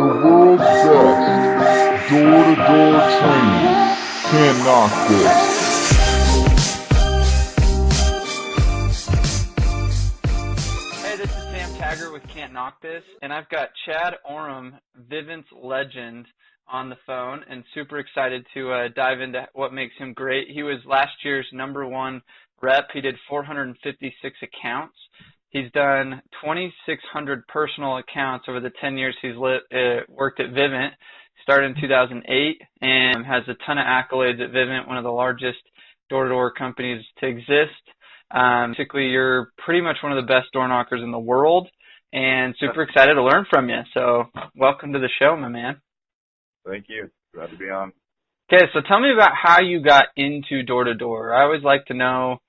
The world's best door-to-door training. Can't knock this. Hey, this is Sam Taggart with Can't Knock This, and I've got Chad Oram, Vivint's legend, on the phone, and super excited to dive into what makes him great. He was last year's #1 rep. He did 456 accounts. He's done 2,600 personal accounts over the 10 years he's worked at Vivint. Started in 2008 and has a ton of accolades at Vivint, one of the largest door-to-door companies to exist. Basically, you're pretty much one of the best door knockers in the world, and super excited to learn from you. So welcome to the show, my man. Thank you. Glad to be on. Okay, so tell me about how you got into door-to-door. I always like to know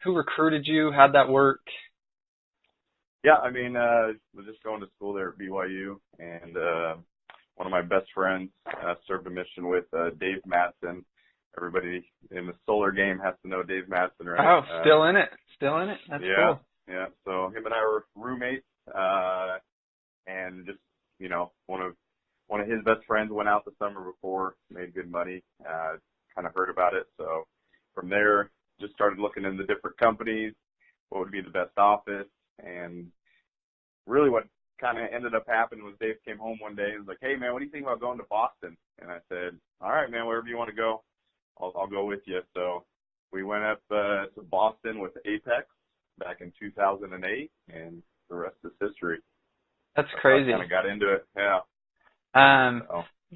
who recruited you, how'd that work? Yeah, I mean, was just going to school there at BYU, and one of my best friends served a mission with Dave Madsen. Everybody in the solar game has to know Dave Madsen, right? Oh, still in it. That's cool. Yeah. So him and I were roommates, and just, you know, one of his best friends went out the summer before, made good money, kind of heard about it. So from there, just started looking into different companies, what would be the best office, and really what kind of ended up happening was Dave came home one day and was like, "Hey man, what do you think about going to Boston?" And I said, "All right, man, wherever you want to go, I'll go with you." So we went up to Boston with Apex back in 2008, and the rest is history. That's crazy. I kind of got into it, yeah.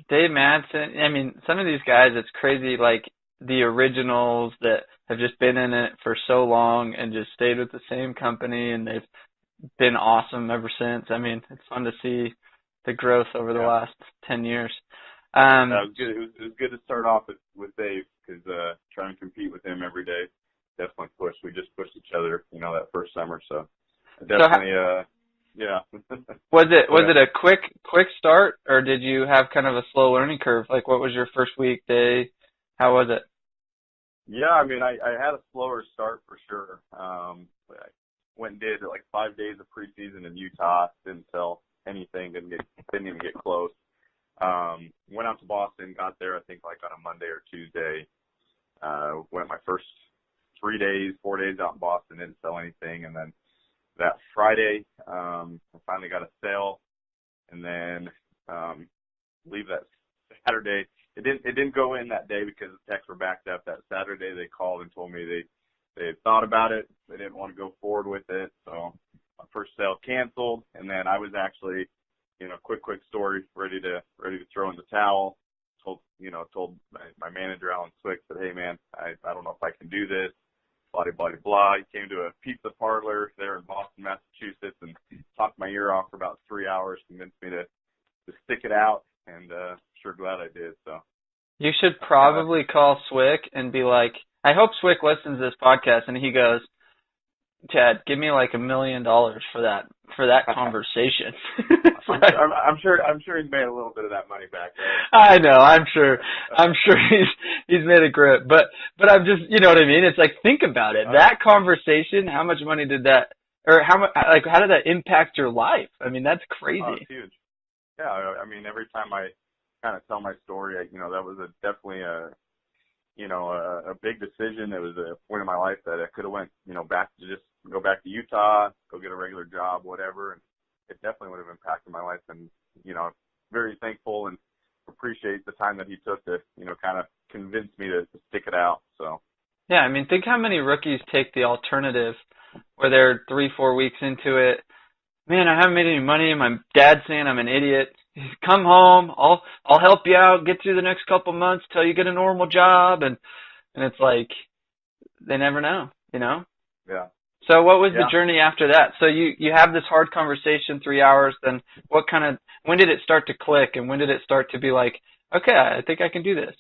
Dave Madsen, I mean, some of these guys, it's crazy, like the originals that have just been in it for so long and just stayed with the same company, and they've been awesome ever since. I mean, it's fun to see the growth over the last 10 years. It was good. It was good to start off with Dave, because trying to compete with him every day definitely pushed. We just pushed each other, you know, that first summer. So definitely, yeah. Was it a quick start, or did you have kind of a slow learning curve? Like, what was your first week, day? How was it? Yeah, I mean, I had a slower start for sure. I went and did like 5 days of preseason in Utah. Didn't sell anything. Didn't even get close. Went out to Boston. Got there, I think, like on a Monday or Tuesday. Went my first 4 days out in Boston. Didn't sell anything, and then that Friday, I finally got a sale, and then leave that Saturday. It didn't go in that day because the techs were backed up. That Saturday they called and told me they had thought about it. They didn't want to go forward with it. So my first sale canceled, and then I was actually, you know, quick story, ready to throw in the towel. Told my manager Alan Swick, said, "Hey man, I don't know if I can do this." Blah blah blah. He came to a pizza parlor there in Boston, Massachusetts, and talked my ear off for about 3 hours. Convinced me to stick it out, and sure glad I did. So you should probably call Swick and be like, I hope Swick listens to this podcast and he goes, "Chad, give me like $1 million for that conversation." I'm sure he's made a little bit of that money back. Right? I know. I'm sure he's made a grip, but I'm just, you know what I mean? It's like, think about it. That conversation, how much money did that, or how did that impact your life? I mean, that's crazy. Oh, it's huge. Yeah, I mean, every time I kind of tell my story, that was definitely a big decision. It was a point in my life that I could have went, go back to Utah, go get a regular job, whatever, and it definitely would have impacted my life. And, very thankful and appreciate the time that he took to, kind of convince me to stick it out. So. Yeah, I mean, think how many rookies take the alternative where they're 3-4 weeks into it. Man, I haven't made any money. My dad's saying I'm an idiot. Come home. I'll help you out. Get through the next couple months till you get a normal job, and it's like they never know, you know. Yeah. So what was the journey after that? So you have this hard conversation, 3 hours. Then when did it start to click, and when did it start to be like, okay, I think I can do this?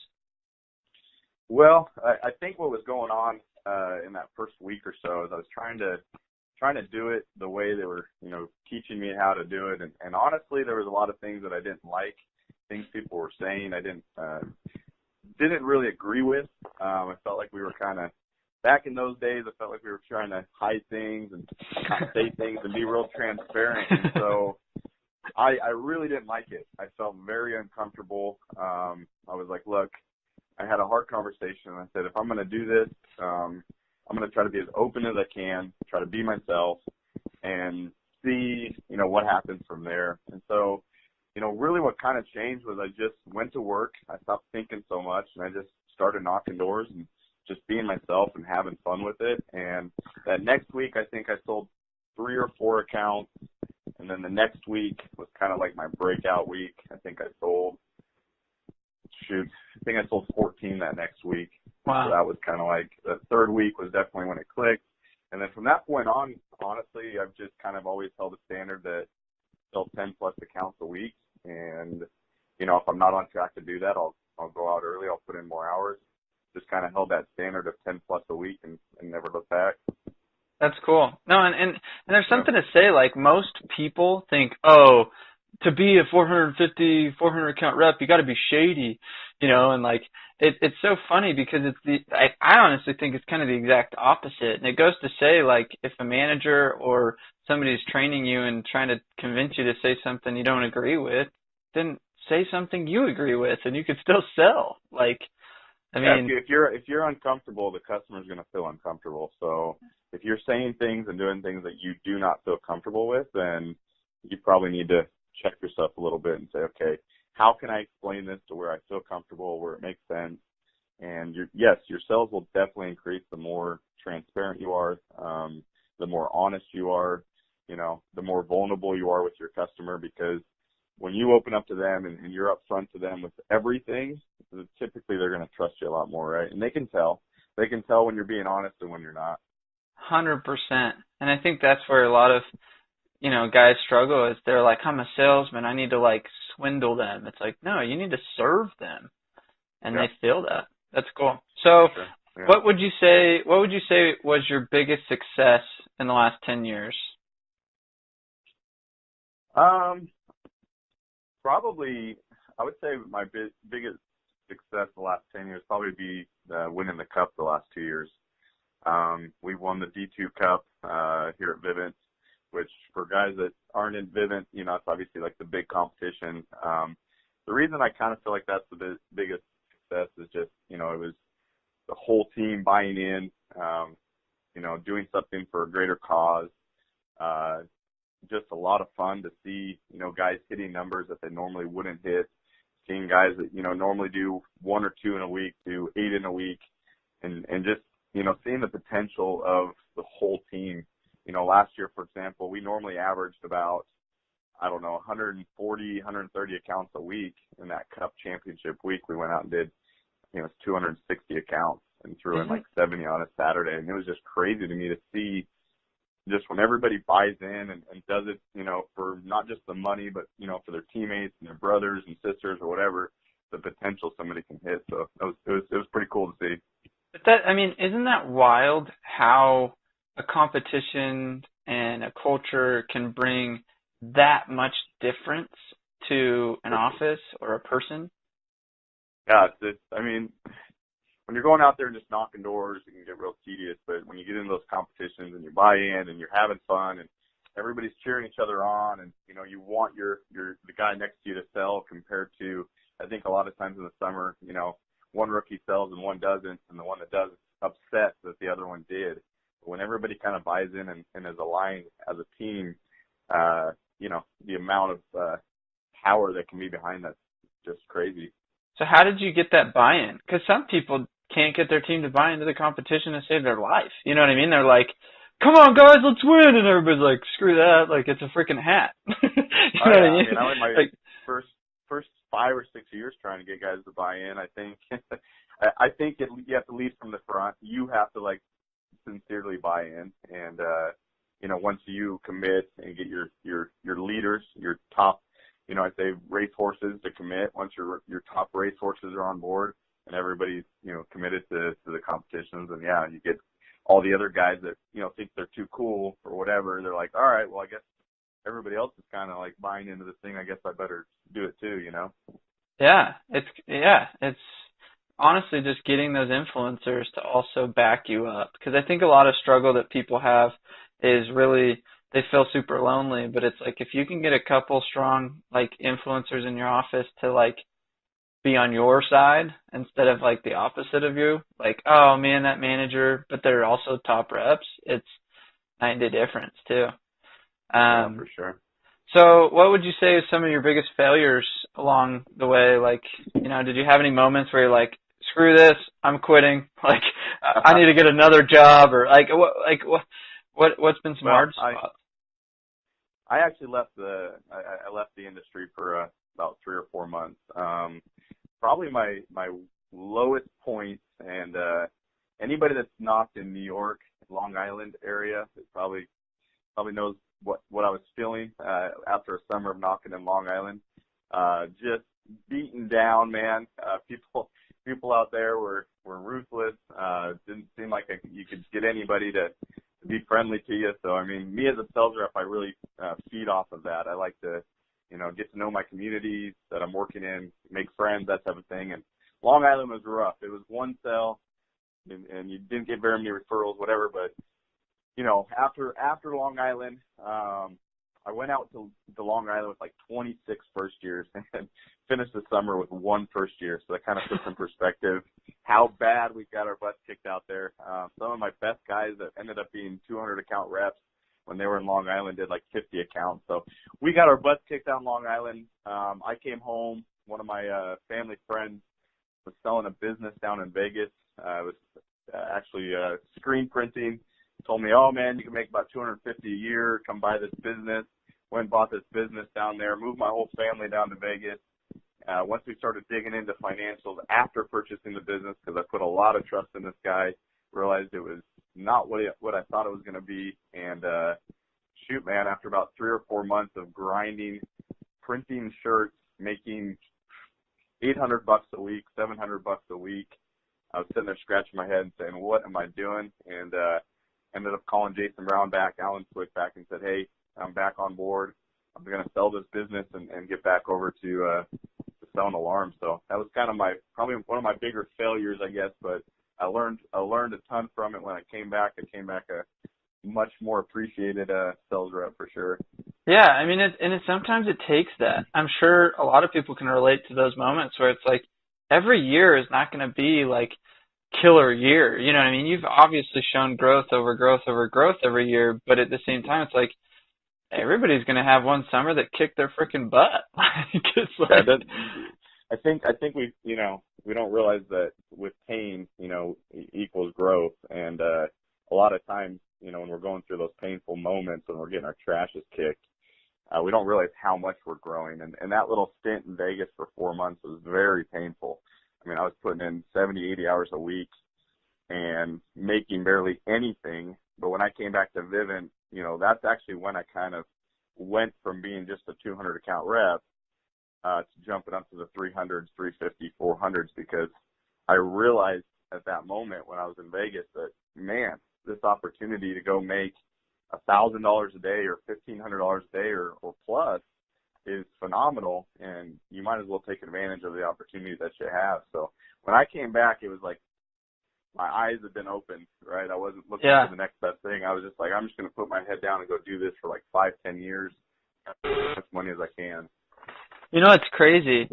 Well, I think what was going on in that first week or so is I was trying to do it the way they were, teaching me how to do it. And honestly, there was a lot of things that I didn't like, things people were saying I didn't really agree with. I felt like we were kind of, back in those days, I felt like we were trying to hide things and not say things and be real transparent. And so I really didn't like it. I felt very uncomfortable. I was like, look, I had a hard conversation, and I said, if I'm going to do this, I'm going to try to be as open as I can, try to be myself, and see, what happens from there. And so, really what kind of changed was I just went to work. I stopped thinking so much, and I just started knocking doors and just being myself and having fun with it. And that next week, I think I sold 3 or 4 accounts. And then the next week was kind of like my breakout week. I think I sold 14 that next week. Wow. So that was kind of like the third week was definitely when it clicked. And then from that point on, honestly, I've just kind of always held a standard that sell 10 plus accounts a week. And, if I'm not on track to do that, I'll go out early. I'll put in more hours. Just kind of held that standard of 10 plus a week and never looked back. That's cool. No, and there's something to say, like most people think, oh, to be a 400 account rep, you got to be shady, and like it's so funny because I honestly think it's kind of the exact opposite. And it goes to say, like, if a manager or somebody's training you and trying to convince you to say something you don't agree with, then say something you agree with and you can still sell. Like, I mean, if you're uncomfortable, the customer's going to feel uncomfortable. So if you're saying things and doing things that you do not feel comfortable with, then you probably need to check yourself a little bit and say, okay, how can I explain this to where I feel comfortable, where it makes sense? And your sales will definitely increase the more transparent you are, the more honest you are, the more vulnerable you are with your customer, because when you open up to them and you're upfront to them with everything, typically they're going to trust you a lot more, right? And they can tell. They can tell when you're being honest and when you're not. 100%. And I think that's where a lot of, guys struggle is they're like, I'm a salesman. I need to like swindle them. It's like, no, you need to serve them. And they feel that. That's cool. So Sure. Yeah. what would you say was your biggest success in the last 10 years? Probably, I would say my biggest success the last 10 years probably be winning the cup the last 2 years. We won the D2 Cup here at Vivint, which for guys that aren't in Vivint, it's obviously like the big competition. The reason I kind of feel like that's the biggest success is just, it was the whole team buying in, doing something for a greater cause. Just a lot of fun to see, guys hitting numbers that they normally wouldn't hit, seeing guys that, normally do 1 or 2 in a week, do 8 in a week, and just, seeing the potential of the whole team. Last year, for example, we normally averaged about, 140, 130 accounts a week. In that Cup championship week, we went out and did, 260 accounts and threw in like 70 on a Saturday. And it was just crazy to me to see just when everybody buys in and does it, for not just the money, but, for their teammates and their brothers and sisters or whatever, the potential somebody can hit. So it was pretty cool to see. But isn't that wild how a competition and a culture can bring that much difference to an office or a person? Yeah, when you're going out there and just knocking doors, it can get real tedious. But when you get into those competitions and you buy in and you're having fun and everybody's cheering each other on, and you want the guy next to you to sell, compared to, I think a lot of times in the summer, one rookie sells and one doesn't, and the one that does is upset that the other one did. But when everybody kind of buys in and is aligned as a team, the amount of power that can be behind that's just crazy. So how did you get that buy-in? Because some people can't get their team to buy into the competition to save their life. You know what I mean? They're like, come on, guys, let's win. And everybody's like, screw that. Like, it's a freaking hat. You know what I mean? I went my first 5 or 6 years trying to get guys to buy in. I think you have to lead from the front. You have to, like, sincerely buy in. And, once you commit and get your leaders, your top, I'd say race horses to commit, once your top race horses are on board and everybody's, committed to the competitions, and you get all the other guys that, think they're too cool or whatever. They're like, all right, well, I guess everybody else is kind of like buying into this thing. I guess I better do it too, Yeah, it's honestly just getting those influencers to also back you up. Because I think a lot of struggle that people have is really they feel super lonely. But it's like if you can get a couple strong like influencers in your office to like be on your side instead of like the opposite of you, like, oh man, that manager, but they're also top reps, it's night and day difference too. Yeah, for sure. So what would you say is some of your biggest failures along the way? Like, did you have any moments where you're like, screw this, I'm quitting, like, I need to get another job, or what's been some hard spots? I actually left I left the industry for about 3 or 4 months. Probably my lowest point, and anybody that's knocked in New York, Long Island area, probably knows what I was feeling after a summer of knocking in Long Island. Just beaten down, man. People out there were ruthless. Didn't seem like you could get anybody to be friendly to you. So I mean, me as a sales rep, I really feed off of that. I like to get to know my communities that I'm working in, make friends, that type of thing. And Long Island was rough. It was one sale, and you didn't get very many referrals, whatever. But after Long Island, I went out to Long Island with like 26 first years and finished the summer with 1 first year. So that kind of puts in perspective how bad we got our butts kicked out there. Some of my best guys that ended up being 200 account reps when they were in Long Island did like 50 accounts. So we got our butts kicked out in Long Island. I came home. One of my family friends was selling a business down in Vegas. It was actually screen printing. Told me, oh man, you can make about $250 a year. Come buy this business. Went and bought this business down there. Moved my whole family down to Vegas. Once we started digging into financials after purchasing the business, because I put a lot of trust in this guy, realized it was not what I thought it was going to be. And shoot, man, after about 3 or 4 months of grinding, printing shirts, making $800 a week, $700 a week, I was sitting there scratching my head and saying, what am I doing? And ended up calling Jason Brown back, Alan Swick back, and said, hey, I'm back on board. I'm going to sell this business and get back over to selling alarms. So that was kind of probably one of my bigger failures, I guess, but I learned a ton from it when I came back. I came back a much more appreciated sales rep for sure. Yeah, I mean, sometimes it takes that. I'm sure a lot of people can relate to those moments where it's like every year is not going to be like killer year. You know what I mean? You've obviously shown growth over growth over growth every year, but at the same time, it's like everybody's going to have one summer that kicked their freaking butt. It's like, I think we don't realize that with pain, equals growth. And a lot of times, when we're going through those painful moments when we're getting our trashes kicked, we don't realize how much we're growing. And that little stint in Vegas for 4 months was very painful. I mean, I was putting in 70, 80 hours a week and making barely anything. But when I came back to Vivint, that's actually when I kind of went from being just a 200 account rep to jumping up to the 300s, 350, 400s, because I realized at that moment when I was in Vegas that, man, this opportunity to go make $1,000 a day or $1,500 a day or plus is phenomenal, and you might as well take advantage of the opportunity that you have. So when I came back, it was like my eyes had been opened, right? I wasn't looking for the next best thing. I was just like, I'm just going to put my head down and go do this for like 5-10 years, as much money as I can. What's crazy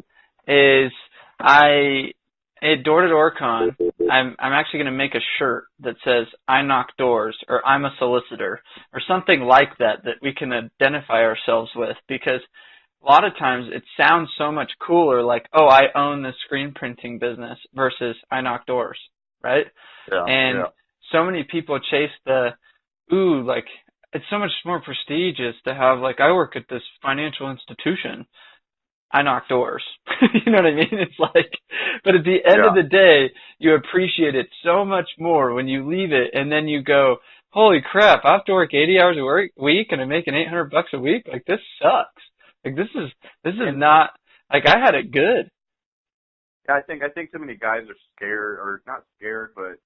is at Door-to-Door Con, I'm actually going to make a shirt that says I knock doors, or I'm a solicitor, or something like that we can identify ourselves with, because a lot of times it sounds so much cooler, like, oh, I own this screen printing business versus I knock doors, right? Yeah, and so many people chase like, it's so much more prestigious to have, like, I work at this financial institution, I knock doors. You know what I mean? It's like, but at the end of the day, you appreciate it so much more when you leave it and then you go, holy crap, I have to work 80 hours a week and I'm making $800 a week? Like, this sucks. Like, this is not, like, I had it good. Yeah, I think too many guys are scared, or not scared, but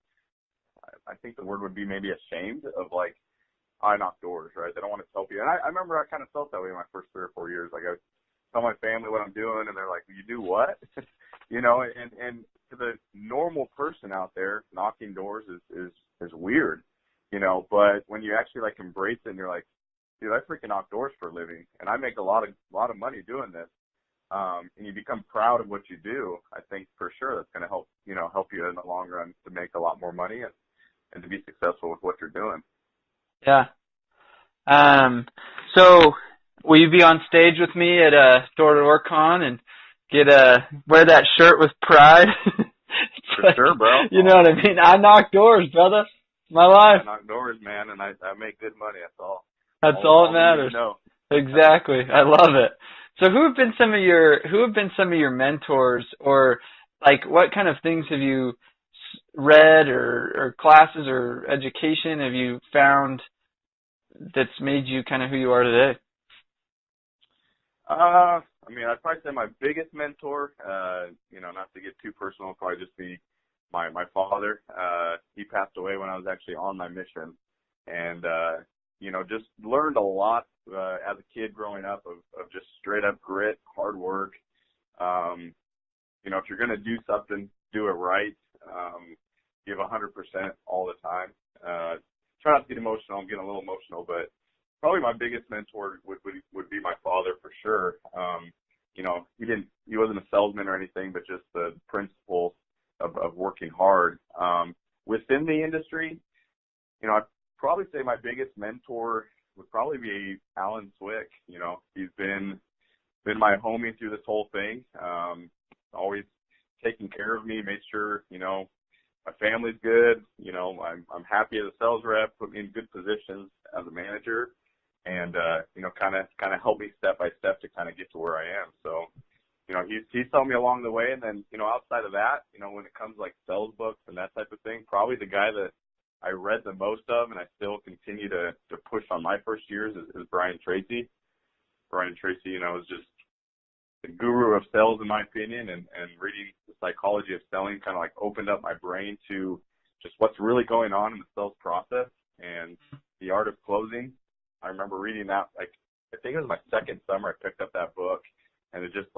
I think the word would be maybe ashamed of, like, I knock doors, right? They don't want to tell people. And I remember I kind of felt that way in my first 3 or 4 years. Like, I tell my family what I'm doing, and they're like, you do what? And to the normal person out there, knocking doors is weird, but when you actually, like, embrace it and you're like, dude, I freaking knock doors for a living, and I make a lot of money doing this. And you become proud of what you do. I think for sure that's going to help you in the long run to make a lot more money and to be successful with what you're doing. Yeah. So will you be on stage with me at a door-to-door con and wear that shirt with pride? For sure, bro. You know what I mean? I knock doors, brother. My life. I knock doors, man, and I make good money. That's all. That's all that matters. Exactly. I love it. So who have been some of your mentors, or like what kind of things have you read or classes or education have you found that's made you kind of who you are today? I mean, I'd probably say my biggest mentor, not to get too personal, probably just be my father. He passed away when I was actually on my mission, and just learned a lot as a kid growing up of just straight up grit, hard work. If you're going to do something, do it right. Give 100% all the time. Try not to get emotional. I'm getting a little emotional, but probably my biggest mentor would be my father for sure. He wasn't a salesman or anything, but just the principles of working hard. Within the industry, I'd probably say my biggest mentor would probably be Alan Swick. He's been my homie through this whole thing. Always taking care of me, made sure, my family's good. I'm happy as a sales rep, put me in good positions as a manager, and, kind of helped me step by step to kind of get to where I am. So, he's helped me along the way. And then, outside of that, when it comes like sales books and that type of thing, probably the guy that I read the most of and I still continue to push on my first years is Brian Tracy. Brian Tracy, is just the guru of sales in my opinion, and reading the psychology of selling kind of like opened up my brain to just what's really going on in the sales process and the art of closing. I remember reading that, like, I think it was my second summer I picked up that book, and it just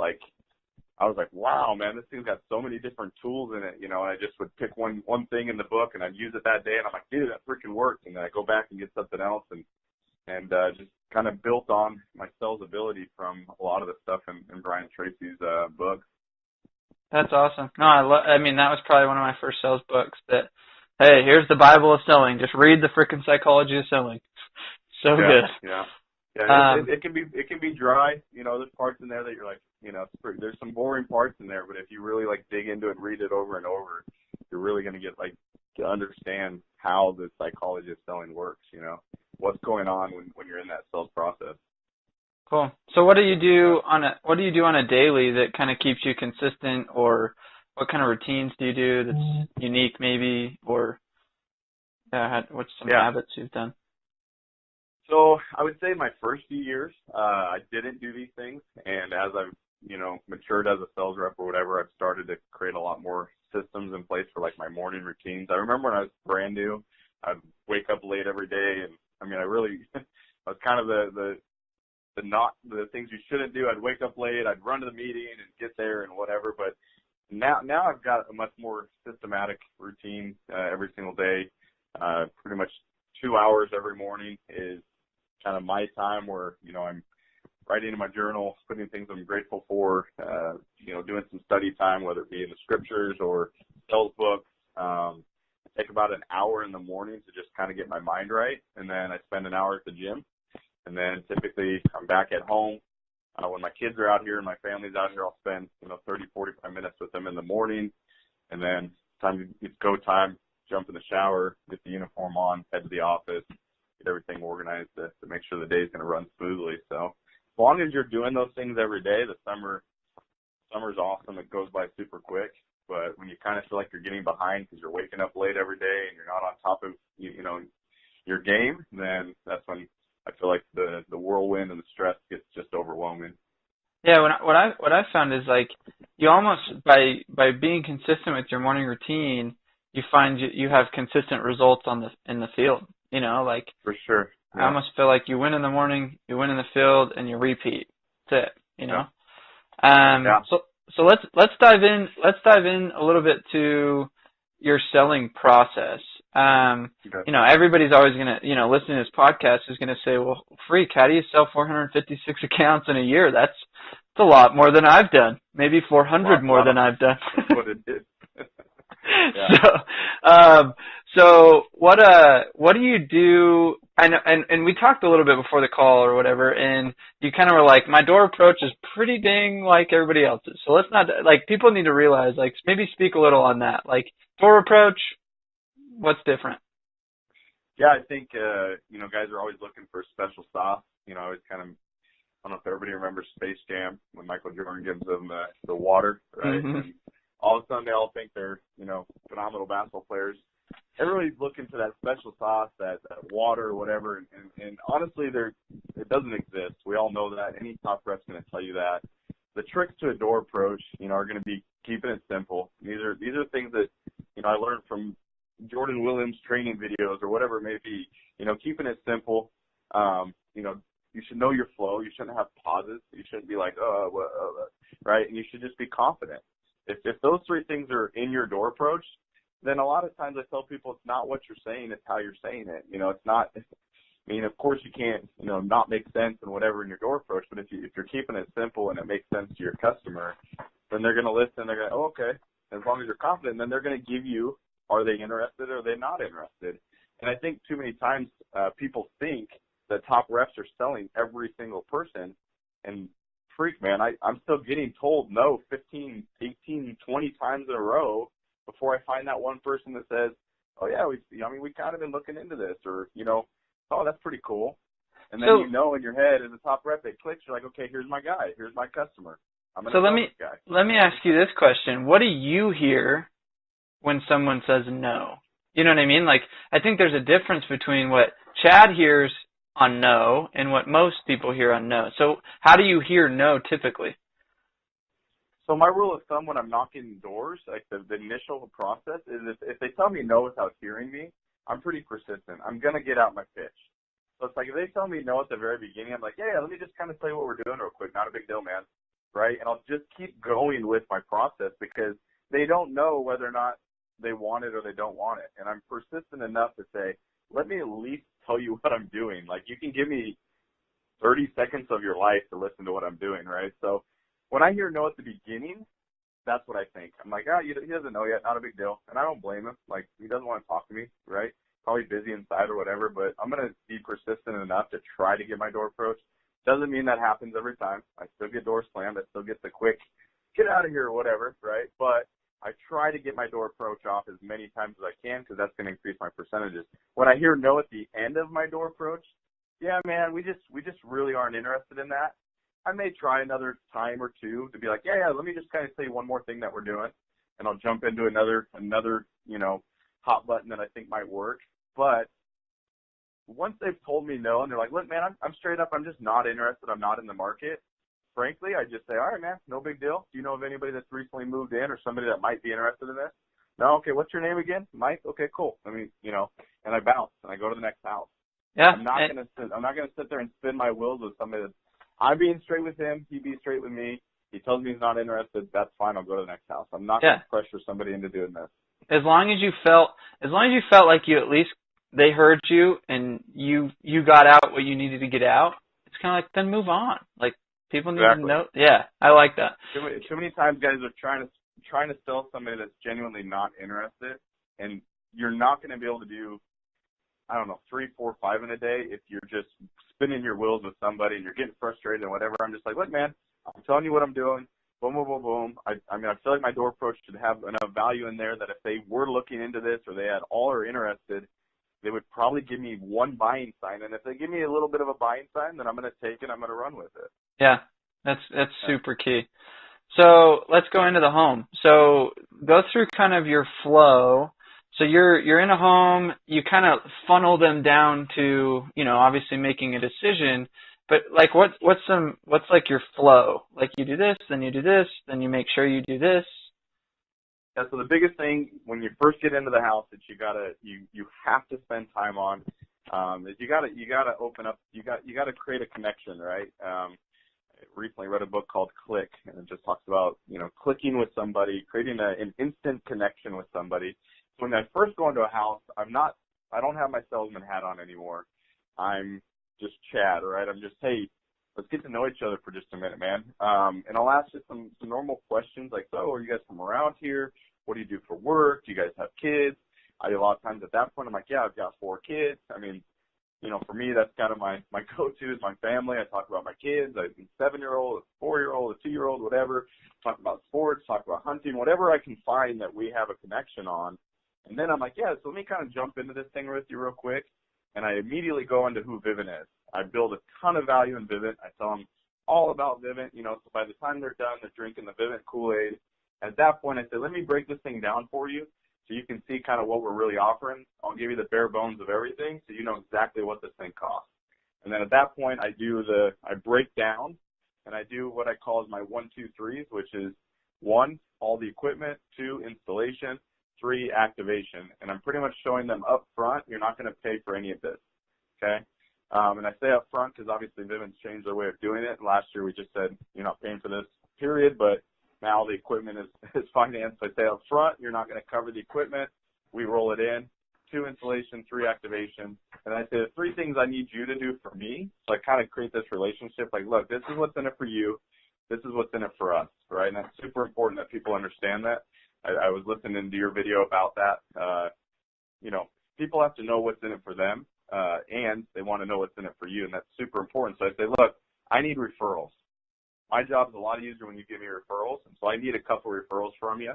I was like, wow, man, this thing's got so many different tools in it, and I just would pick one thing in the book and I'd use it that day, and I'm like, dude, that freaking worked. And then I go back and get something else, and just kind of built on my sales ability from a lot of the stuff in Brian Tracy's books. That's awesome. No, I mean, that was probably one of my first sales books that, hey, here's the Bible of selling. Just read the freaking psychology of selling. So good. Yeah. Yeah, it can be dry. There's parts in there that you're like, there's some boring parts in there, but if you really dig into it and read it over and over, you're really going to get to understand how the psychology of selling works. What's going on when you're in that sales process. Cool. So what do you do on a daily that kind of keeps you consistent, or what kind of routines do you do that's unique maybe, or what's some habits you've done? So I would say my first few years, I didn't do these things. And as I've, matured as a sales rep or whatever, I've started to create a lot more systems in place for my morning routines. I remember when I was brand new, I'd wake up late every day. And I mean, I was kind of the things you shouldn't do. I'd wake up late, I'd run to the meeting and get there and whatever. But now I've got a much more systematic routine every single day. Pretty much 2 hours every morning is kind of my time where, I'm writing in my journal, putting things I'm grateful for, doing some study time, whether it be in the scriptures or sales books. I take about an hour in the morning to just kind of get my mind right. And then I spend an hour at the gym. And then typically I'm back at home. When my kids are out here and my family's out here, I'll spend, 30, 45 minutes with them in the morning. And then it's go time, jump in the shower, get the uniform on, head to the office, get everything organized to make sure the day's going to run smoothly. So as long as you're doing those things every day, the summer's awesome. It goes by super quick. But when you kind of feel like you're getting behind because you're waking up late every day and you're not on top of, your game, then that's when I feel like the whirlwind and the stress gets just overwhelming. Yeah, what I found is you almost by being consistent with your morning routine, you find you have consistent results in the field. For sure. Yeah. I almost feel like you win in the morning, you win in the field, and you repeat. That's it. Yeah. So let's dive in. Let's dive in a little bit to your selling process. Everybody's always going to, listening to this podcast is going to say, well, freak, how do you sell 456 accounts in a year? That's a lot more than I've done. Maybe 400 more than I've done. That's what it is. Yeah. So what do you do? And we talked a little bit before the call or whatever, and you kind of were like, my door approach is pretty dang like everybody else's. So let's not, people need to realize, maybe speak a little on that. Door approach, what's different? Yeah, I think, guys are always looking for special sauce. I always kind of, I don't know if everybody remembers Space Jam when Michael Jordan gives them the water, right? Mm-hmm. And all of a sudden they all think they're, phenomenal basketball players. Everybody's looking for that special sauce, that water or whatever. And honestly, it doesn't exist. We all know that. Any top rep's going to tell you that. The tricks to a door approach, are going to be keeping it simple. These are things that, I learned from Jordan Williams training videos or whatever it may be. Keeping it simple. You should know your flow. You shouldn't have pauses. You shouldn't be like, right? And you should just be confident. If those three things are in your door approach, then a lot of times I tell people it's not what you're saying, it's how you're saying it. It's not, of course you can't, not make sense and whatever in your door approach, but if you're keeping it simple and it makes sense to your customer, then they're going to listen. They're going to, okay. As long as you're confident, then they're going to give you, are they interested or are they not interested? And I think too many times people think that top reps are selling every single person, and freak, man, I'm still getting told no 15, 18, 20 times in a row before I find that one person that says, oh yeah, we kind of been looking into this, or, oh, that's pretty cool. And then in your head as a top rep, it clicks. You're like, okay, here's my guy. Here's my customer. I'm going to sell this guy. Let me ask you this question. What do you hear when someone says no? You know what I mean? I think there's a difference between what Chad hears on no and what most people hear on no. So how do you hear no typically? So my rule of thumb when I'm knocking doors, the initial process is if they tell me no without hearing me, I'm pretty persistent. I'm going to get out my pitch. So it's if they tell me no at the very beginning, I'm like, yeah, let me just kind of tell you what we're doing real quick. Not a big deal, man. Right? And I'll just keep going with my process because they don't know whether or not they want it or they don't want it. And I'm persistent enough to say, let me at least tell you what I'm doing. You can give me 30 seconds of your life to listen to what I'm doing, right? So when I hear no at the beginning, that's what I think. I'm like, he doesn't know yet, not a big deal. And I don't blame him. He doesn't want to talk to me, right? Probably busy inside or whatever, but I'm going to be persistent enough to try to get my door approach. Doesn't mean that happens every time. I still get doors slammed. I still get the quick, get out of here or whatever, right? But I try to get my door approach off as many times as I can because that's going to increase my percentages. When I hear no at the end of my door approach, yeah, man, we just really aren't interested in that. I may try another time or two to be like, yeah, let me just kind of say one more thing that we're doing, and I'll jump into another hot button that I think might work. But once they've told me no and they're like, look, man, I'm straight up, I'm just not interested. I'm not in the market. Frankly, I just say, all right, man, no big deal. Do you know of anybody that's recently moved in or somebody that might be interested in this? No, okay, what's your name again? Mike? Okay, cool. And I bounce and I go to the next house. Yeah. I'm not gonna sit there and spin my wheels with somebody that's I'm being straight with him, he be straight with me. He tells me he's not interested, that's fine, I'll go to the next house. I'm not gonna pressure somebody into doing this. As long as you felt like you at least they heard you and you got out what you needed to get out, it's kinda then move on. People need to know. Yeah, I like that. Too many times guys are trying to sell somebody that's genuinely not interested, and you're not going to be able to do, 3, 4, 5 in a day if you're just spinning your wheels with somebody and you're getting frustrated and whatever. I'm just like, look, man, I'm telling you what I'm doing. Boom, boom, boom, boom. I feel like my door approach should have enough value in there that if they were looking into this or they at all are interested, they would probably give me one buying sign. And if they give me a little bit of a buying sign, then I'm going to take it. I'm going to run with it. Yeah, that's super key. So let's go into the home. So go through kind of your flow. So you're in a home, you kind of funnel them down to, obviously making a decision, but what's your flow? You do this, then you do this, then you make sure you do this. Yeah, so the biggest thing when you first get into the house that you have to spend time on is you gotta open up, you gotta create a connection, right? I recently read a book called Click, and it just talks about, clicking with somebody, creating an instant connection with somebody. when I first go into a house, I don't have my salesman hat on anymore. I'm just Chad, right? I'm just, hey, let's get to know each other for just a minute, man. And I'll ask you some normal questions like, so are you guys from around here? What do you do for work? Do you guys have kids? A lot of times at that point, I'm like, yeah, I've got 4 kids. I mean, you know, for me, that's kind of my go-to is my family. I talk about my kids. I have a 7-year-old, a 4-year-old, a 2-year-old, whatever. Talk about sports, talk about hunting, whatever I can find that we have a connection on. And then I'm like, yeah, so let me kind of jump into this thing with you real quick. And I immediately go into who Vivint is. I build a ton of value in Vivint. I tell them all about Vivint, you know, so by the time they're done, they're drinking the Vivint Kool-Aid. At that point, I say, let me break this thing down for you so you can see kind of what we're really offering. I'll give you the bare bones of everything so you know exactly what this thing costs. And then at that point, I break down, and I do what I call my 1, 2, 3s, which is 1, all the equipment, 2, installation, 3, activation. And I'm pretty much showing them up front, you're not going to pay for any of this, okay? And I say up front because obviously Vivint's changed their way of doing it. Last year we just said you're not paying for this, period, but now the equipment is financed. So I say up front, you're not going to cover the equipment. We roll it in. 2, installation, 3, activation. And I say the 3 things I need you to do for me. So I kind of create this relationship like, look, this is what's in it for you. This is what's in it for us, right? And that's super important that people understand that. I was listening to your video about that. You know, people have to know what's in it for them, and they want to know what's in it for you, and that's super important. So I say, look, I need referrals. My job is a lot easier when you give me referrals, and so I need a couple referrals from you.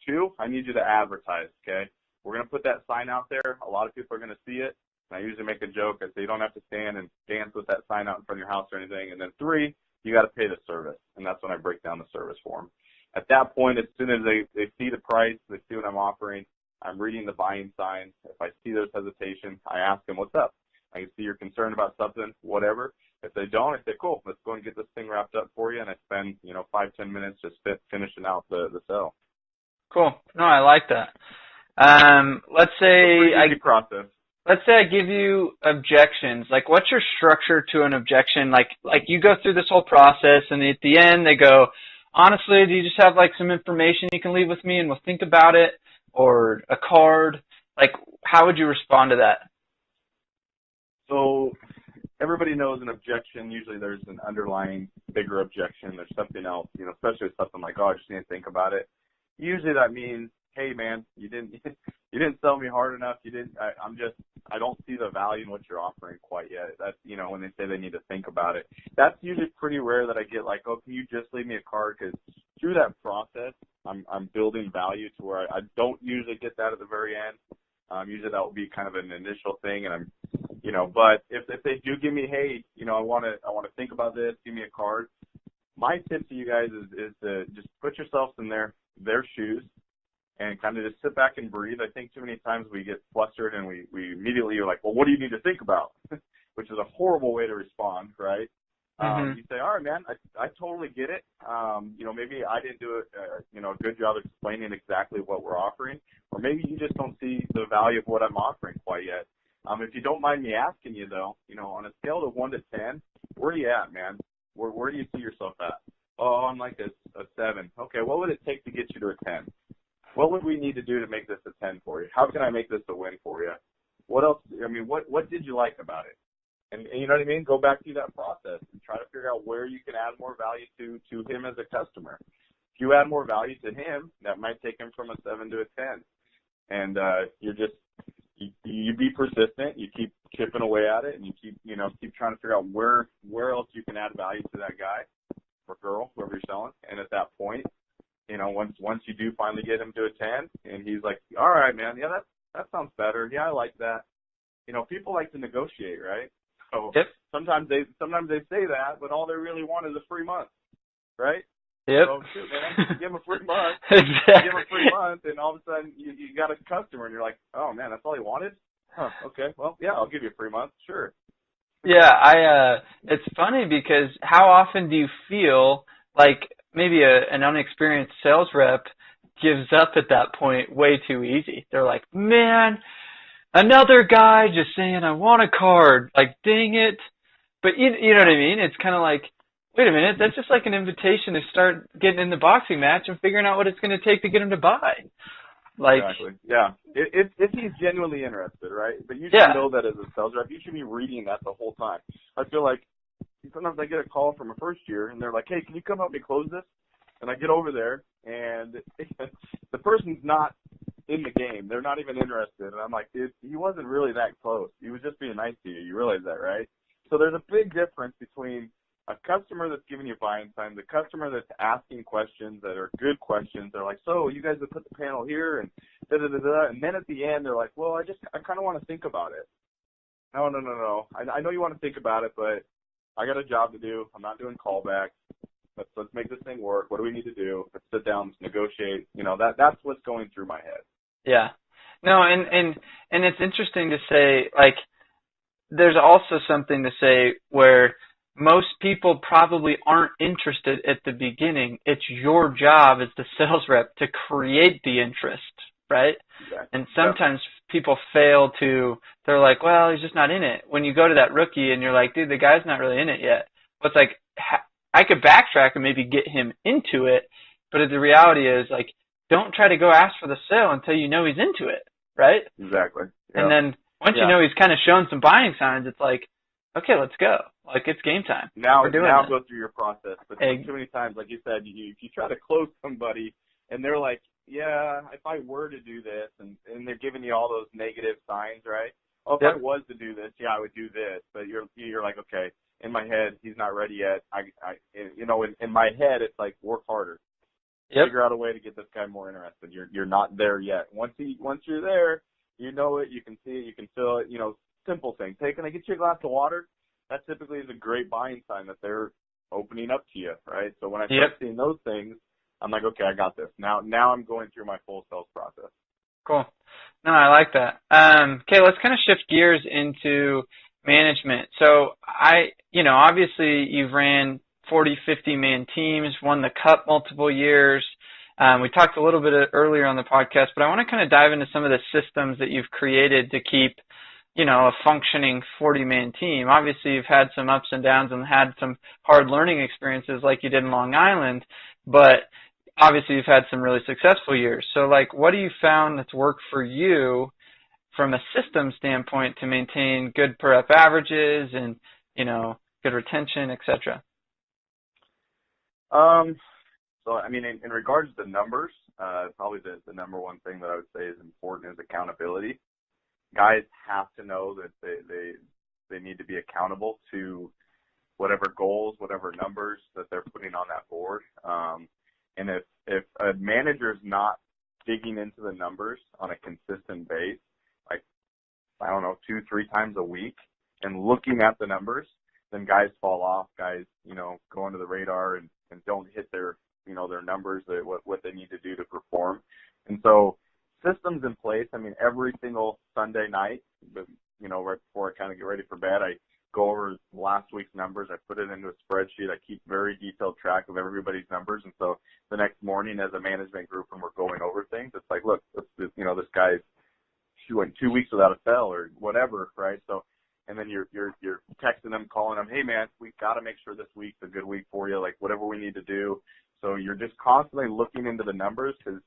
2, I need you to advertise, okay? We're going to put that sign out there. A lot of people are going to see it. And I usually make a joke. I say you don't have to stand and dance with that sign out in front of your house or anything. And then 3, you got to pay the service, and that's when I break down the service for them. At that point, as soon as they see the price, they see what I'm offering, I'm reading the buying signs. If I see there's hesitation, I ask them, what's up? I can see you're concerned about something, whatever. If they don't, I say, cool, let's go and get this thing wrapped up for you. And I spend, 5-10 minutes just finishing out the sale. Cool. No, I like that. Let's say process. Let's say I give you objections. Like, what's your structure to an objection? Like you go through this whole process, and at the end they go, honestly, do you just have like some information you can leave with me and we'll think about it, or a card? Like, how would you respond to that? So everybody knows an objection. Usually there's an underlying bigger objection. There's something else, especially with something like, oh, I just need to think about it. Usually that means, hey man, you didn't sell me hard enough. I don't see the value in what you're offering quite yet. That's, when they say they need to think about it. That's usually pretty rare that I get like, oh, can you just leave me a card? Because through that process, I'm building value to where I don't usually get that at the very end. Usually that will be kind of an initial thing, and but if they do give me, hey, I want to think about this, give me a card. My tip to you guys is to just put yourselves in their shoes and kind of just sit back and breathe. I think too many times we get flustered and we immediately are like, well, what do you need to think about? Which is a horrible way to respond, right? Mm-hmm. You say, all right, man, I totally get it. Maybe I didn't do a good job explaining exactly what we're offering, or maybe you just don't see the value of what I'm offering quite yet. If you don't mind me asking you, though, on a scale of 1 to 10, where are you at, man? Where do you see yourself at? Oh, I'm like a 7. Okay, what would it take to get you to a 10? What would we need to do to make this a 10 for you? How can I make this a win for you? What else? What did you like about it? And you know what I mean? Go back through that process and try to figure out where you can add more value to him as a customer. If you add more value to him, that might take him from a 7 to a 10. And you be persistent. You keep chipping away at it, and you keep trying to figure out where else you can add value to that guy or girl, whoever you're selling. And at that point, once you do finally get him to a 10, and he's like, all right, man, yeah, that sounds better. Yeah, I like that. People like to negotiate, right? So yep. Sometimes they say that, but all they really want is a free month, right? Yep. So shoot, man, give them a free month. Exactly. Give them a free month, and all of a sudden you got a customer, and you're like, oh man, that's all he wanted? Huh? Okay, well, yeah, I'll give you a free month, sure. Yeah, it's funny because how often do you feel like maybe an unexperienced sales rep gives up at that point way too easy? They're like, man, another guy just saying I want a card, like dang it. But you know what I mean? It's kind of like, wait a minute, that's just like an invitation to start getting in the boxing match and figuring out what it's going to take to get him to buy. Like, exactly. Yeah. If he's genuinely interested, right? But you yeah. should know that as a sales rep, you should be reading that the whole time. I feel like sometimes I get a call from a first year, and they're like, hey, can you come help me close this? And I get over there, and the person's not in the game. They're not even interested. And I'm like, dude, he wasn't really that close. He was just being nice to you. You realize that, right? So there's a big difference between a customer that's giving you buying time, the customer that's asking questions that are good questions. They're like, so you guys have put the panel here and da-da-da-da. And then at the end, they're like, well, I kind of want to think about it. No. I know you want to think about it, but I got a job to do. I'm not doing callbacks. Let's make this thing work. What do we need to do? Let's sit down, let's negotiate. You know, that's what's going through my head. Yeah. No, and it's interesting to say, like, there's also something to say where most people probably aren't interested at the beginning. It's your job as the sales rep to create the interest, right? Exactly. And sometimes people fail to, they're like, well, he's just not in it. When you go to that rookie and you're like, dude, the guy's not really in it yet. Well, it's like, I could backtrack and maybe get him into it, but the reality is, like, don't try to go ask for the sale until you know he's into it, right? Exactly. Yeah. And then once you know he's kind of shown some buying signs, it's like, okay, let's go. Like, it's game time. Now We're doing go through your process. But too many times, like you said, if you try to close somebody and they're like, yeah, if I were to do this, and they're giving you all those negative signs, right? Oh, if I was to do this, yeah, I would do this. But you're like, okay, in my head, he's not ready yet. In my head, it's like, work harder. Figure out a way to get this guy more interested. You're not there yet. Once you're there, you know it, you can see it, you can feel it. You know, simple things. Hey, can I get you a glass of water? That typically is a great buying sign that they're opening up to you, right? So when I start seeing those things, I'm like, okay, I got this. Now I'm going through my full sales process. Cool. No, I like that. Okay, let's kind of shift gears into management. So obviously you've ran 40, 50-man teams, won the Cup multiple years. We talked a little bit earlier on the podcast, but I want to kind of dive into some of the systems that you've created to keep, a functioning 40-man team. Obviously, you've had some ups and downs and had some hard learning experiences like you did in Long Island, but obviously you've had some really successful years. So, like, what do you found that's worked for you from a system standpoint to maintain good per rep averages and, good retention, et cetera? So, I mean, in regards to the numbers, probably the number one thing that I would say is important is accountability. Guys have to know that they need to be accountable to whatever goals, whatever numbers that they're putting on that board. And if a manager's not digging into the numbers on a consistent base, like, 2-3 times a week, and looking at the numbers, then guys fall off. Guys, go under the radar and don't hit their numbers, what they need to do to perform. And so systems in place. I mean, every single Sunday night, right before I kind of get ready for bed, I go over last week's numbers. I put it into a spreadsheet. I keep very detailed track of everybody's numbers. And so the next morning as a management group when we're going over things, it's like, look, this guy's went 2 weeks without a sell or whatever, right? So, and then you're texting them, calling them, hey man, we got to make sure this week's a good week for you, like whatever we need to do. So you're just constantly looking into the numbers because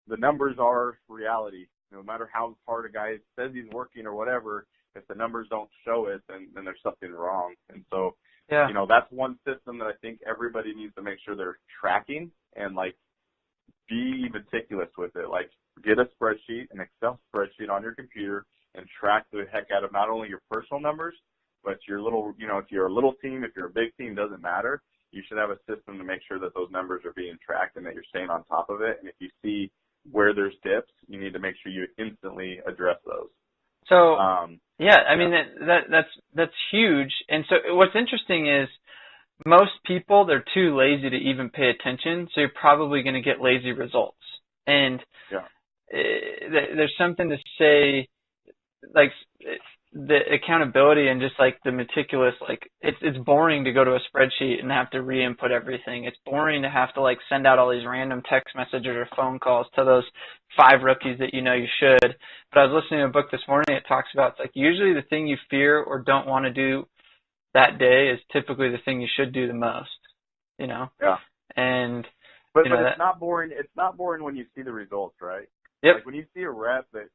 the numbers are reality. No matter how hard a guy says he's working or whatever, if the numbers don't show it, then there's something wrong. And so, that's one system that I think everybody needs to make sure they're tracking and, like, be meticulous with it. Like, get a spreadsheet, an Excel spreadsheet on your computer, and track the heck out of not only your personal numbers, but your little, if you're a little team, if you're a big team, doesn't matter. You should have a system to make sure that those numbers are being tracked and that you're staying on top of it. And if you see where there's dips, you need to make sure you instantly address those. So, that's huge. And so what's interesting is most people, they're too lazy to even pay attention, so you're probably going to get lazy results. And there's something to say, like, the accountability and just, like, the meticulous, like, it's boring to go to a spreadsheet and have to re-input everything. It's boring to have to, like, send out all these random text messages or phone calls to those 5 rookies that you should. But I was listening to a book this morning. It talks about, it's like, usually the thing you fear or don't want to do that day is typically the thing you should do the most, Yeah. And but it's not boring. It's not boring when you see the results, right? Yep. Like when you see a rep that,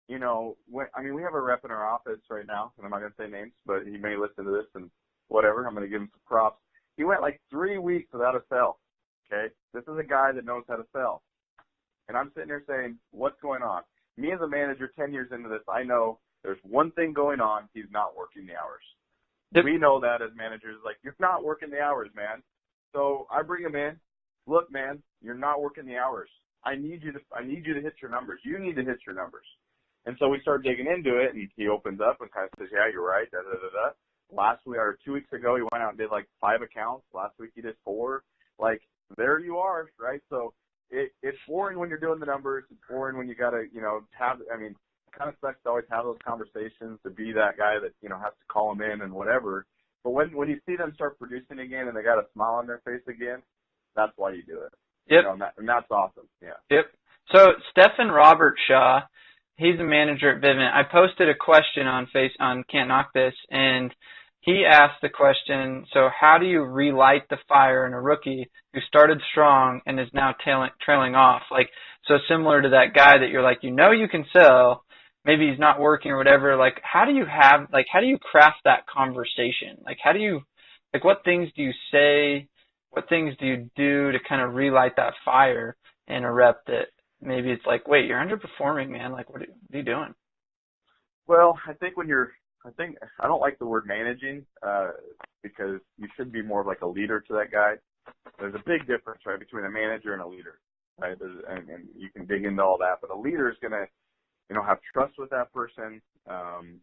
you know, we have a rep in our office right now, and I'm not going to say names, but he may listen to this and whatever. I'm going to give him some props. He went like 3 weeks without a sell. Okay? This is a guy that knows how to sell. And I'm sitting there saying, what's going on? Me as a manager 10 years into this, I know there's one thing going on. He's not working the hours. Yep. We know that as managers, like, you're not working the hours, man. So I bring him in. Look, man, you're not working the hours. I need you to hit your numbers. You need to hit your numbers. And so we start digging into it, and he opens up and kind of says, yeah, you're right, da-da-da-da. Last week, or 2 weeks ago, he went out and did like 5 accounts. Last week he did 4. Like, there you are, right? So it's boring when you're doing the numbers. It's boring when you got to, you know, it kind of sucks to always have those conversations, to be that guy that, you know, has to call them in and whatever. But when you see them start producing again and they got a smile on their face again, that's why you do it. Yep. You know, and that's awesome. Yeah. Yep. So Stephen Robert Shaw, he's a manager at Vivint. I posted a question on Can't Knock This, and he asked the question, so how do you relight the fire in a rookie who started strong and is now trailing off? Like, so similar to that guy that you're like, you know, you can sell, maybe he's not working or whatever. Like, how do you craft that conversation? Like, what things do you say? What things do you do to kind of relight that fire in a rep that maybe it's like, wait, you're underperforming, man. Like, what are you doing? Well, I don't like the word managing, because you should be more of like a leader to that guy. There's a big difference, right, between a manager and a leader, right? And you can dig into all that, but a leader is going to, you know, have trust with that person,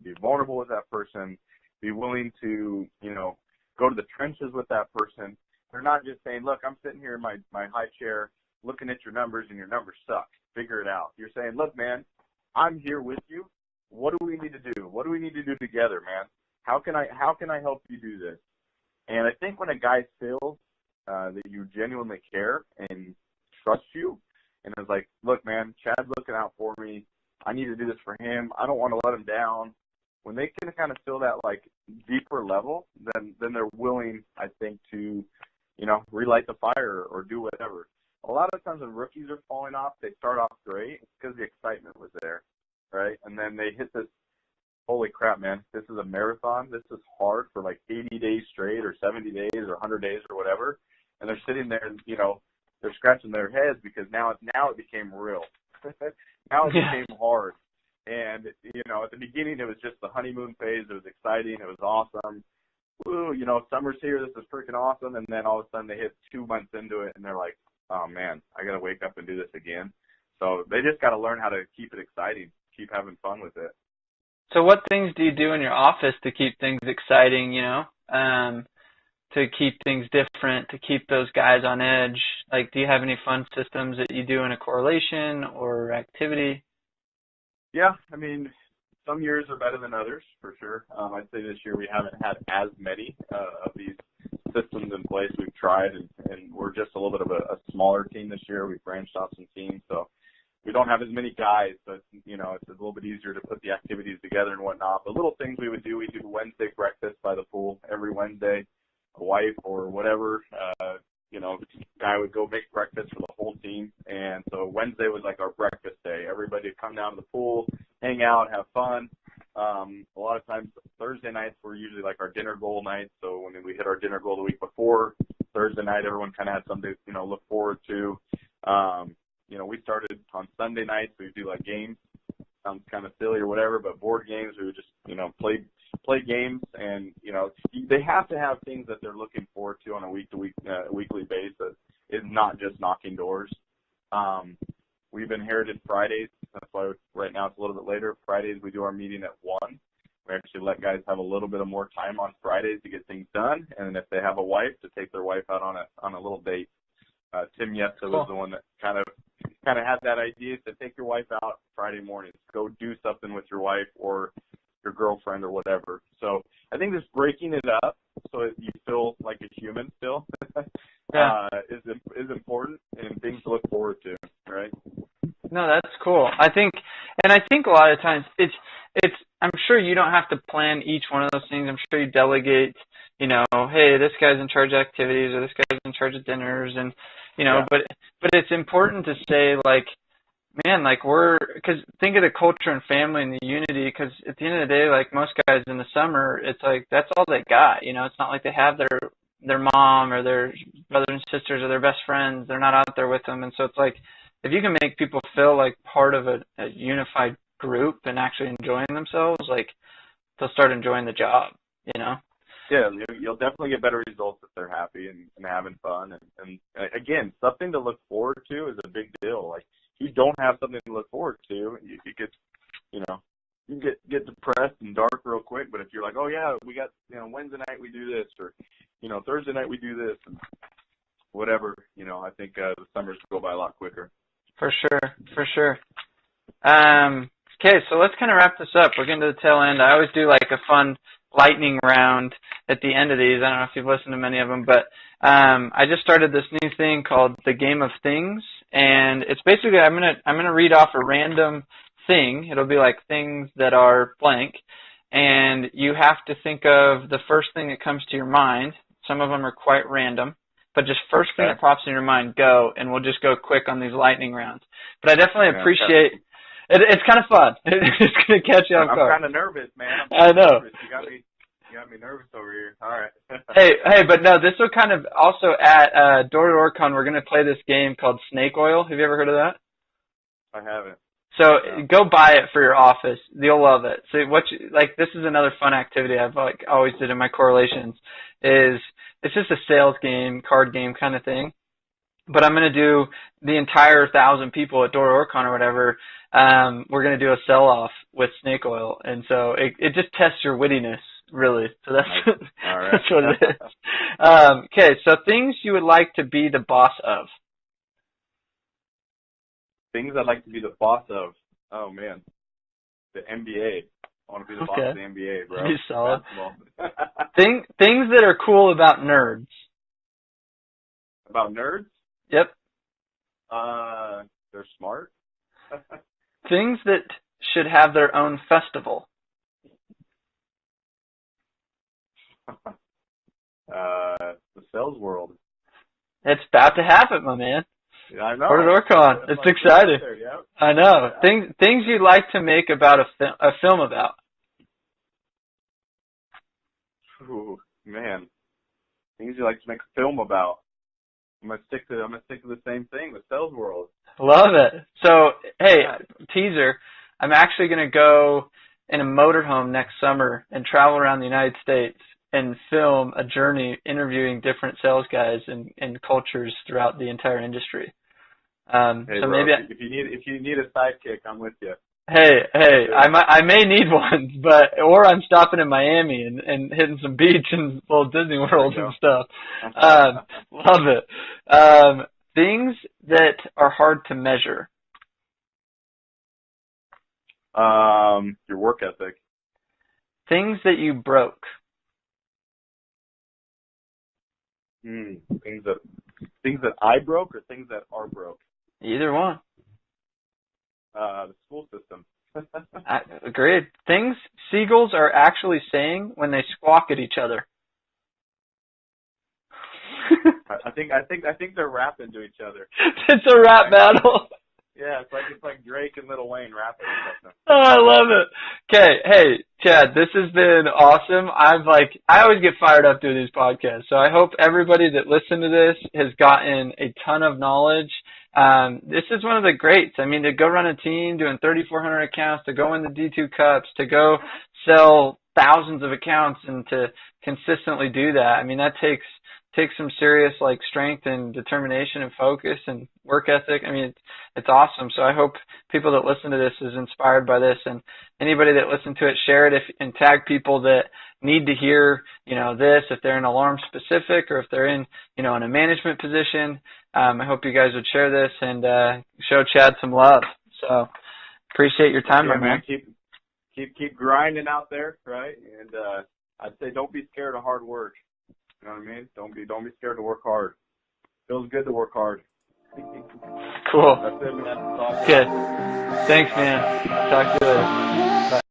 be vulnerable with that person, be willing to, you know, go to the trenches with that person. They're not just saying, look, I'm sitting here in my high chair looking at your numbers and your numbers suck. Figure it out. You're saying, look, man, I'm here with you. What do we need to do? What do we need to do together, man? How can I help you do this? And I think when a guy feels that you genuinely care and trust you, and is like, look, man, Chad's looking out for me. I need to do this for him. I don't want to let him down. When they can kind of feel that like deeper level, then they're willing, I think, to, you know, relight the fire or do whatever. A lot of times when rookies are falling off, they start off great because the excitement was there, right? And then they hit this, holy crap, man, this is a marathon. This is hard for like 80 days straight or 70 days or 100 days or whatever. And they're sitting there and, you know, they're scratching their heads because now it became real. Now it became hard. And, you know, at the beginning it was just the honeymoon phase. It was exciting. It was awesome. Woo, you know, summer's here. This is freaking awesome. And then all of a sudden they hit 2 months into it and they're like, oh, man, I got to wake up and do this again. So they just got to learn how to keep it exciting, keep having fun with it. So what things do you do in your office to keep things exciting, you know, to keep things different, to keep those guys on edge? Like, do you have any fun systems that you do in a correlation or activity? Yeah, I mean, some years are better than others, for sure. I'd say this year we haven't had as many of these systems in place. We've tried, and we're just a little bit of a smaller team this year. We've branched off some teams, so we don't have as many guys, but, you know, it's a little bit easier to put the activities together and whatnot. But little things we do Wednesday breakfast by the pool every Wednesday. A wife or whatever, you know, guy would go make breakfast for the whole team. And so Wednesday was like our breakfast day. Everybody would come down to the pool, hang out, have fun. A lot of times Thursday nights were usually like our dinner goal nights. So when we hit our dinner goal the week before, Thursday night everyone kind of had something to, you know, look forward to. You know, we started on Sunday nights. We would do like games. Sounds kind of silly or whatever, but board games. We would just, you know, play games, and, you know, they have to have things that they're looking forward to on a weekly basis. It's not just knocking doors. We've inherited Fridays. That's why right now it's a little bit later. Fridays we do our meeting at 1. We actually let guys have a little bit of more time on Fridays to get things done, and if they have a wife, to take their wife out on a little date. Tim Yesta was the one that kind of had that idea to take your wife out Friday mornings. Go do something with your wife or your girlfriend or whatever. So I think just breaking it up so that you feel like a human still is important, and things to look forward to, right? No, that's cool. I think a lot of times it's I'm sure you don't have to plan each one of those things. I'm sure you delegate, you know, hey, this guy's in charge of activities or this guy's in charge of dinners, and, you know, but it's important to say, like, man, like because think of the culture and family and the unity, because at the end of the day, like most guys in the summer, it's like that's all they got, you know. It's not like they have their mom or their brothers and sisters or their best friends. They're not out there with them. And so it's like, if you can make people feel like part of a unified group and actually enjoying themselves, like they'll start enjoying the job, you know? Yeah, you'll definitely get better results if they're happy and having fun. And again, something to look forward to is a big deal. Like, if you don't have something to look forward to, you get, you know, you can get depressed and dark real quick. But if you're like, oh yeah, we got, you know, Wednesday night we do this, or, you know, Thursday night we do this, and whatever, you know, I think the summers go by a lot quicker. For sure. Okay, so let's kind of wrap this up. We're getting to the tail end. I always do like a fun lightning round at the end of these. I don't know if you've listened to many of them, but I just started this new thing called the Game of Things, and it's basically I'm gonna read off a random thing. It'll be like things that are blank, and you have to think of the first thing that comes to your mind. Some of them are quite random, but just first thing that pops in your mind, go, and we'll just go quick on these lightning rounds. But I definitely appreciate it. It's kind of fun. It's going to catch you off guard. I'm kind of nervous, man. I know. Nervous. You got me nervous over here. All right. hey, but no, this will kind of also at Door to Orcon, we're going to play this game called Snake Oil. Have you ever heard of that? I haven't. So go buy it for your office. You'll love it. So this is another fun activity I've like always did in my correlations. Is it's just a sales game, card game kind of thing. But I'm going to do the entire 1,000 people at Door to Orcon or whatever. We're going to do a sell-off with snake oil, and so it just tests your wittiness, really. So that's, all right. that's what it is. Okay, so things you would like to be the boss of. Things I'd like to be the boss of. Oh man, the NBA. I want to be the boss of the NBA, bro. Be solid. Things that are cool about nerds. About nerds? Yep. They're smart. Things that should have their own festival. The sales world. It's about to happen, my man. Yeah, I know. Door to Orcon. It's exciting. Yep. I know. Yeah. Things you'd like to make about a film about. Ooh, man. Things you like to make a film about. I'm gonna stick to the same thing, the sales world. Love it. So, hey, teaser. I'm actually gonna go in a motorhome next summer and travel around the United States and film a journey interviewing different sales guys and cultures throughout the entire industry. Hey, so bro, maybe if you need a sidekick, I'm with you. Hey, I may need one, or I'm stopping in Miami and hitting some beach and little Disney World and stuff. Love it. Things that are hard to measure. Your work ethic. Things that you broke. Things that I broke or things that are broke. Either one. The school system. Agreed. Things seagulls are actually saying when they squawk at each other. I think they're rapping to each other. It's a rap battle. Yeah, it's like Drake and Lil Wayne rapping or something. Oh, I love it. Okay, hey, Chad, this has been awesome. I always get fired up doing these podcasts, so I hope everybody that listened to this has gotten a ton of knowledge. This is one of the greats. I mean, to go run a team doing 3,400 accounts, to go in the D2 Cups, to go sell thousands of accounts, and to consistently do that. I mean, that takes some serious like strength and determination and focus and work ethic. I mean, it's awesome. So I hope people that listen to this is inspired by this, and anybody that listened to it, share it and tag people that need to hear, this, if they're in alarm specific or if they're in, in a management position. I hope you guys would share this and show Chad some love. So appreciate your time, my man. Keep grinding out there, right? And I'd say don't be scared of hard work. You know what I mean? Don't be scared to work hard. Feels good to work hard. Cool. That's it, man. Okay. Thanks, man. Talk to you later. Bye.